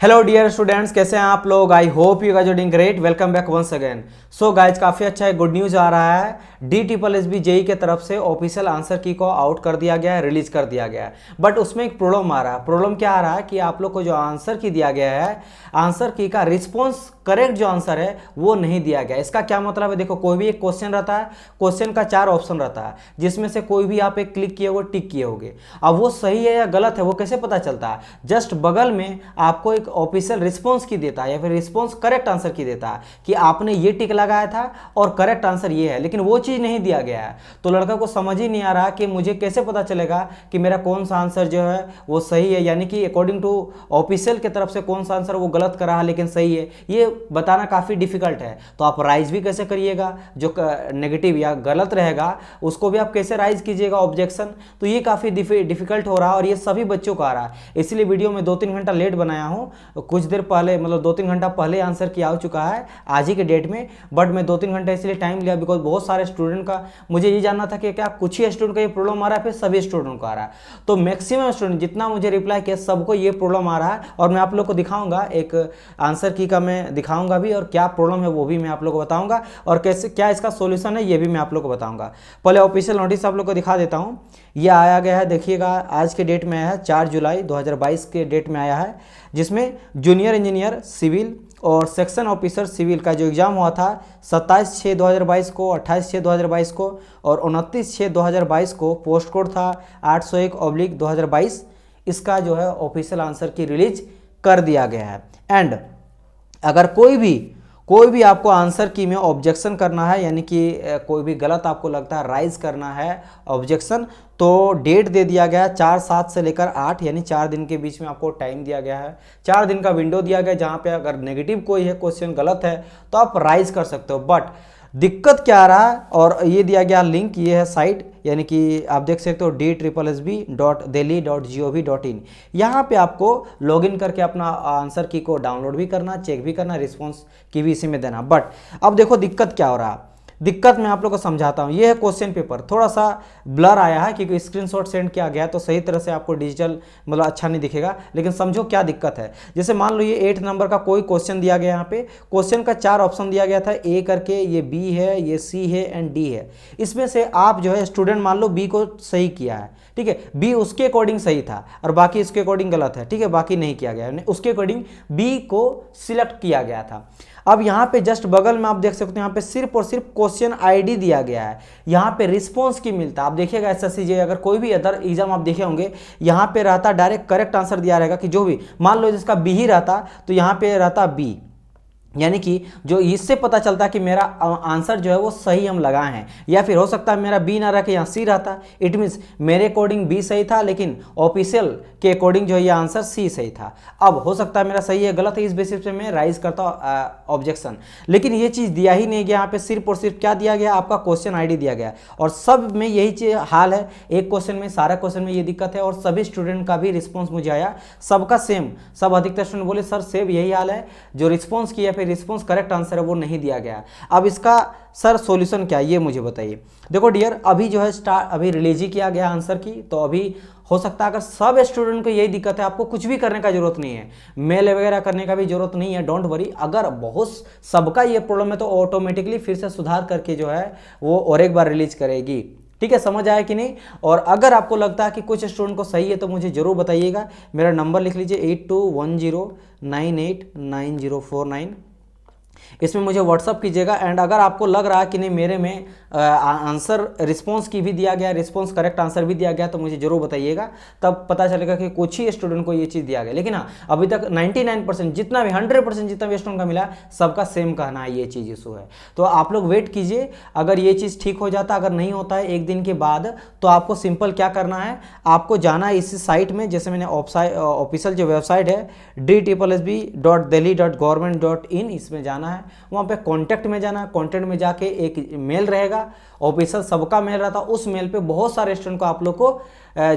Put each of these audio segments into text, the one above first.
Hello dear students, कैसे हैं आप लोग। I hope you guys are doing great. Welcome back once again. So guys काफ़ी अच्छा है, गुड न्यूज़ आ रहा है। DSSB जेई के तरफ से ऑफिशियल आंसर की को आउट कर दिया गया है, रिलीज कर दिया गया है। बट उसमें एक प्रॉब्लम आ रहा है। प्रॉब्लम क्या आ रहा है कि आप लोग को जो आंसर की दिया गया है, आंसर की का रिस्पॉन्स करेक्ट जो आंसर है वो नहीं दिया गया। इसका क्या मतलब है, देखो कोई भी एक क्वेश्चन रहता है, क्वेश्चन का 4 ऑप्शन रहता है, जिसमें से कोई भी आप एक क्लिक किए होगे, टिक किए होगे। अब वो सही है या गलत है वो कैसे पता चलता है? जस्ट बगल में आपको एक ऑफिशियल रिस्पॉन्स की देता है या फिर रिस्पॉन्स करेक्ट आंसर की देता है कि आपने ये टिक लगाया था और करेक्ट आंसर ये है, लेकिन वो चीज़ नहीं दिया गया है। तो लड़का को समझ ही नहीं आ रहा कि मुझे कैसे पता चलेगा कि मेरा कौन सा आंसर जो है वो सही है, यानी कि अकॉर्डिंग टू ऑफिशियल की तरफ से कौन सा आंसर वो गलत कर रहा है लेकिन सही है, ये बताना काफ़ी डिफिकल्ट है। तो आप राइज भी कैसे करिएगा, जो नेगेटिव या गलत रहेगा उसको भी आप कैसे राइज कीजिएगा ऑब्जेक्शन। तो ये काफ़ी डिफिकल्ट हो रहा है और ये सभी बच्चों को आ रहा है। इसलिए वीडियो में 2-3 घंटा लेट बनाया हूँ। कुछ देर पहले, मतलब 2-3 घंटा पहले आंसर किया हो चुका है आज ही के डेट में, बट मैं 2-3 घंटा इसलिए टाइम लिया बिकॉज बहुत सारे स्टूडेंट का मुझे ये जानना था कि क्या कुछ ही स्टूडेंट का ये प्रॉब्लम आ रहा है फिर सभी स्टूडेंट को आ रहा है। तो मैक्सिमम स्टूडेंट जितना मुझे रिप्लाई किया सबको ये प्रॉब्लम आ रहा है और मैं आप लोग को दिखाऊंगा, एक आंसर की का मैं दिखाऊंगा भी और क्या प्रॉब्लम है वो भी मैं आप लोग को बताऊंगा और कैसे क्या इसका सॉल्यूशन है ये भी मैं आप लोग को बताऊंगा। पहले ऑफिशियल नोटिस आप लोग को दिखा देता हूँ। ये आया गया है, देखिएगा आज के डेट में आया है, 4 जुलाई 2022 के डेट में आया है, जिसमें जूनियर इंजीनियर सिविल और सेक्शन ऑफिसर सिविल का जो एग्ज़ाम हुआ था 27/6/2022 को, 28/6/2022 को और 29/6/2022 को, पोस्ट कोड था 801/2022। इसका जो है ऑफिशियल आंसर की रिलीज कर दिया गया है। एंड अगर कोई भी आपको आंसर की में ऑब्जेक्शन करना है, यानी कि कोई भी गलत आपको लगता है, राइज करना है ऑब्जेक्शन, तो डेट दे दिया गया है 4/7 से लेकर 8, यानी 4 दिन के बीच में आपको टाइम दिया गया है। 4 दिन का विंडो दिया गया है जहाँ पे अगर नेगेटिव कोई है, क्वेश्चन गलत है तो आप राइज कर सकते हो। बट दिक्कत क्या आ रहा है, और ये दिया गया लिंक, ये है साइट, यानी कि आप देख सकते हो DSSB.delhi.gov.in। यहाँ पे आपको लॉगिन करके अपना आंसर की को डाउनलोड भी करना, चेक भी करना, रिस्पॉन्स की भी इसी में देना। बट अब देखो दिक्कत क्या हो रहा है। दिक्कत मैं आप लोग को समझाता हूँ। ये है क्वेश्चन पेपर, थोड़ा सा ब्लर आया है क्योंकि स्क्रीनशॉट सेंड किया गया तो सही तरह से आपको डिजिटल मतलब अच्छा नहीं दिखेगा, लेकिन समझो क्या दिक्कत है। जैसे मान लो ये 8 नंबर का कोई क्वेश्चन दिया गया, यहाँ पे क्वेश्चन का 4 ऑप्शन दिया गया था, ए करके, ये बी है, ये सी है एंड डी है। इसमें से आप जो है स्टूडेंट मान लो बी को सही किया है, ठीक है, बी उसके अकॉर्डिंग सही था और बाकी इसके अकॉर्डिंग गलत है, ठीक है, बाकी नहीं किया गया, उसके अकॉर्डिंग बी को सिलेक्ट किया गया था। अब यहाँ पे जस्ट बगल में आप देख सकते हो, यहाँ पे सिर्फ और सिर्फ क्वेश्चन आईडी दिया गया है, यहाँ पे रिस्पॉन्स की मिलता है। आप देखिएगा SSC जे अगर कोई भी अदर एग्जाम आप देखे होंगे, यहाँ पे रहता डायरेक्ट करेक्ट आंसर दिया रहेगा कि जो भी मान लो जिसका बी ही रहता तो यहाँ पे रहता बी, यानी कि जो इससे पता चलता है कि मेरा आंसर जो है वो सही हम लगाए हैं। या फिर हो सकता है मेरा बी ना रह के यहाँ सी रहता, इट मीन्स मेरे अकॉर्डिंग बी सही था लेकिन ऑफिशियल के अकॉर्डिंग जो है ये आंसर सी सही था। अब हो सकता है मेरा सही है गलत है, इस बेसिस पे मैं राइज करता ऑब्जेक्शन, लेकिन ये चीज़ दिया ही नहीं गया। यहाँ पे सिर्फ और सिर्फ क्या दिया गया, आपका क्वेश्चन आई डी दिया गया और सब में यही चीज हाल है। एक क्वेश्चन में, सारा क्वेश्चन में ये दिक्कत है और सभी स्टूडेंट का भी रिस्पॉन्स मुझे आया, सबका सेम, सब अधिकतर स्टूडेंट बोले सर सेम यही हाल है, जो रिस्पॉन्स किया फिर रिस्पॉन्स करेक्ट आंसर है वो नहीं दिया गया। अब इसका सर सॉल्यूशन क्या है ये मुझे बताइए। देखो डियर, अभी जो है अभी रिलीज ही किया गया आंसर की, तो अभी हो सकता है अगर सब स्टूडेंट को यही दिक्कत है, आपको कुछ भी करने का जरूरत नहीं है, मेल वगैरह करने का भी जरूरत नहीं है, डोंट वरी। अगर बहुत सबका ये प्रॉब्लम है तो ऑटोमेटिकली फिर से सुधार करके जो है वो और एक बार रिलीज करेगी, ठीक है, समझ आया कि नहीं। और अगर आपको लगता है कि कुछ स्टूडेंट को सही है तो मुझे जरूर बताइएगा। मेरा नंबर लिख लीजिए 8210989049, इसमें मुझे व्हाट्सअप कीजिएगा। एंड अगर आपको लग रहा है कि नहीं मेरे में आंसर रिस्पॉन्स की भी दिया गया, रिस्पॉन्स करेक्ट आंसर भी दिया गया, तो मुझे जरूर बताइएगा, तब पता चलेगा कि कुछ ही स्टूडेंट को ये चीज़ दिया गया। लेकिन हाँ, अभी तक 99% जितना भी 100% जितना भी स्टूडेंट का मिला सबका सेम कहना है ये चीज़ इशू है। तो आप लोग वेट कीजिए, अगर ये चीज़ ठीक हो जाता, अगर नहीं होता है 1 दिन के बाद, तो आपको सिंपल क्या करना है, आपको जाना है इसी साइट में, जैसे मैंने ऑफिशियल जो वेबसाइट है DSSB.delhi.government.in, इसमें जाना जाना है, वहाँ पे कॉन्टैक्ट में जाना है। कॉन्टैक्ट में जाके एक मेल रहेगा, ऑफिशियल सबका मेल रहता है, उस मेल पे बहुत सारे स्टूडेंट को आप लोग को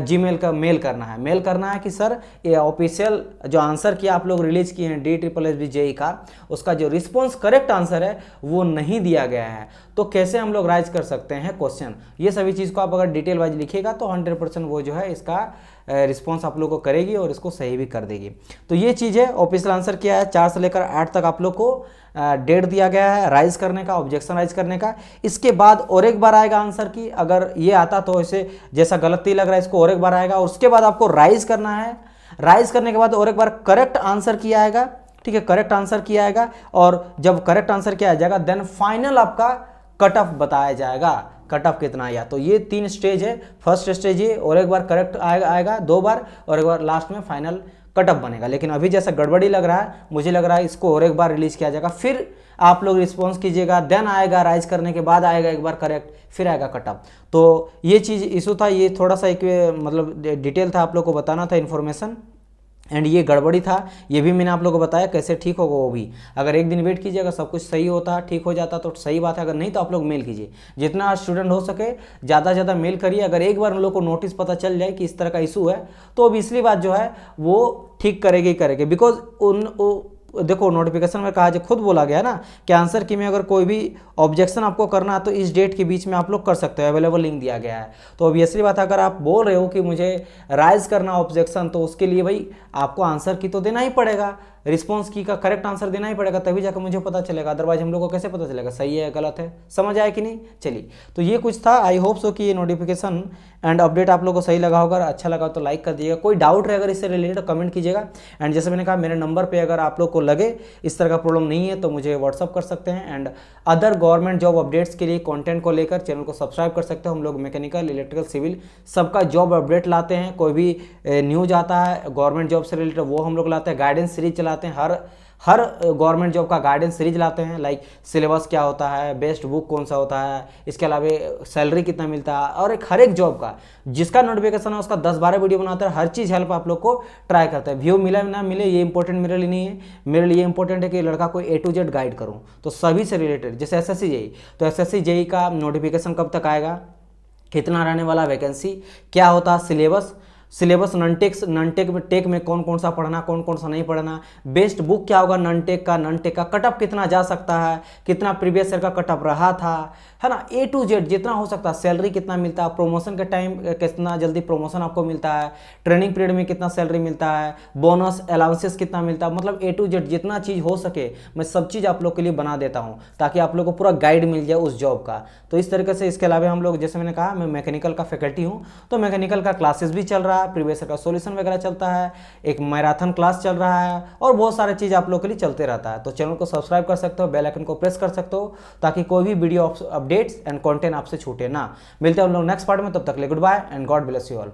जीमेल का मेल करना है। मेल करना है कि सर ये ऑफिशियल जो आंसर किया आप लोग रिलीज किए हैं DSSB JEE का, उसका जो रिस्पॉन्स करेक्ट आंसर है वो नहीं दिया गया है, तो कैसे हम लोग राइज कर सकते हैं क्वेश्चन। ये सभी चीज़ को आप अगर डिटेल वाइज लिखिएगा तो 100% वो जो है इसका रिस्पॉन्स आप लोग को करेगी और इसको सही भी कर देगी। तो ये चीज़ है, ऑफिशियल आंसर किया है 4 से लेकर 8 तक आप लोग को डेट दिया गया है राइज करने का, ऑब्जेक्शन राइज करने का। इसके बाद और एक बार आएगा आंसर की, अगर ये आता तो इसे जैसा गलती लग रहा है इसको और एक बार आएगा, और उसके बाद आपको राइज करना है। राइज करने के बाद और एक बार करेक्ट आंसर किया आएगा, ठीक है, करेक्ट आंसर किया आएगा, और जब करेक्ट आंसर किया जाएगा देन फाइनल आपका कट ऑफ बताया जाएगा, कट ऑफ कितना आया। तो ये 3 स्टेज है। फर्स्ट स्टेज ये और एक बार करेक्ट आएगा 2 बार, और एक बार लास्ट में फाइनल कट ऑफ बनेगा। लेकिन अभी जैसा गड़बड़ी लग रहा है, मुझे लग रहा है इसको और एक बार रिलीज किया जाएगा, फिर आप लोग रिस्पॉन्स कीजिएगा, देन आएगा राइज करने के बाद आएगा एक बार करेक्ट, फिर आएगा कट ऑफ। तो ये चीज़ इशू था, ये थोड़ा सा एक मतलब डिटेल था, आप लोग को बताना था इन्फॉर्मेशन, एंड ये गड़बड़ी था, ये भी मैंने आप लोगों को बताया कैसे ठीक होगा वो भी। अगर एक दिन वेट कीजिए, अगर सब कुछ सही होता ठीक हो जाता तो सही बात है, अगर नहीं तो आप लोग मेल कीजिए, जितना स्टूडेंट हो सके ज़्यादा से ज़्यादा मेल करिए। अगर एक बार उन लोग को नोटिस पता चल जाए कि इस तरह का इशू है तो अब इसलिए बात जो है वो ठीक करेगी, बिकॉज देखो नोटिफिकेशन में कहा, जो खुद बोला गया है ना कि आंसर की में अगर कोई भी ऑब्जेक्शन आपको करना है तो इस डेट के बीच में आप लोग कर सकते हो, अवेलेबल लिंक दिया गया है। तो ऑब्वियसली बात है, अगर आप बोल रहे हो कि मुझे राइज करना ऑब्जेक्शन, तो उसके लिए भाई आपको आंसर की तो देना ही पड़ेगा, रिस्पॉन्स की का करेक्ट आंसर देना ही पड़ेगा, तभी जाकर मुझे पता चलेगा, अदरवाइज हम लोग को कैसे पता चलेगा सही है गलत है। समझ आया कि नहीं? चलिए, तो ये कुछ था। आई होप सो कि ये नोटिफिकेशन एंड अपडेट आप लोग को सही लगा होगा, अच्छा लगा तो लाइक कर दीजिएगा। कोई डाउट रहे अगर इससे रिलेटेड कमेंट कीजिएगा, एंड जैसे मैंने कहा मेरे नंबर पर अगर आप लोग को लगे इस तरह का प्रॉब्लम नहीं है तो मुझे व्हाट्सअप कर सकते हैं, and other government job updates के लिए कंटेंट को लेकर चैनल को सब्सक्राइब कर सकते हो। हम लोग मैकेनिकल, इलेक्ट्रिकल, सिविल सबका जॉब अपडेट लाते हैं, कोई भी न्यूज आता है गवर्नमेंट जॉब से रिलेटेड वो हम लोग लाते हैं, गाइडेंस सीरीज चलाते हैं, हर गवर्नमेंट जॉब का गाइडेंस सीरीज लाते हैं, लाइक सिलेबस क्या होता है, बेस्ट बुक कौन सा होता है, इसके अलावा सैलरी कितना मिलता है, और हर एक जॉब का जिसका नोटिफिकेशन है उसका 10-12 वीडियो बनाते हैं, हर चीज़ हेल्प आप लोग को ट्राई करते हैं। व्यू मिले ना मिले ये इंपॉर्टेंट मेरे लिए नहीं है, मेरे लिए इंपॉर्टेंट है कि लड़का को A to Z गाइड करूँ, तो सभी से रिलेटेड। जैसे SSC JEE, तो SSC JEE का नोटिफिकेशन कब तक आएगा, कितना रहने वाला वैकेंसी, क्या होता है सिलेबस नॉन टेक में, टेक में कौन कौन सा पढ़ना, कौन कौन सा नहीं पढ़ना, बेस्ट बुक क्या होगा नॉन टेक का कट ऑफ कितना जा सकता है, कितना प्रीवियस ईयर का कट ऑफ रहा था, है ना, A to Z जितना हो सकता है, सैलरी कितना मिलता है, प्रमोशन के टाइम कितना जल्दी प्रमोशन आपको मिलता है, ट्रेनिंग पीरियड में कितना सैलरी मिलता है, बोनस अलाउंसेस कितना मिलता है, मतलब A to Z जितना चीज़ हो सके मैं सब चीज़ आप लोग के लिए बना देता हूँ, ताकि आप लोग को पूरा गाइड मिल जाए उस जॉब का। तो इस तरीके से, इसके अलावा हम लोग, जैसे मैंने कहा मैं मैकेनिकल का फैकल्टी हूँ, तो मैकेनिकल का क्लासेस भी चल रहा है, प्रीवियस ईयर का सोल्यूशन वगैरह चलता है, एक मैराथन क्लास चल रहा है, और बहुत सारे चीज़ आप लोग के लिए चलते रहता है। तो चैनल को सब्सक्राइब कर सकते हो, बेल आइकन को प्रेस कर सकते हो, ताकि कोई भी वीडियो अपडेट्स एंड कंटेंट आपसे छूटे ना। मिलते हैं हम लोग नेक्स्ट पार्ट में, तब तक के लिए good bye and God bless you all.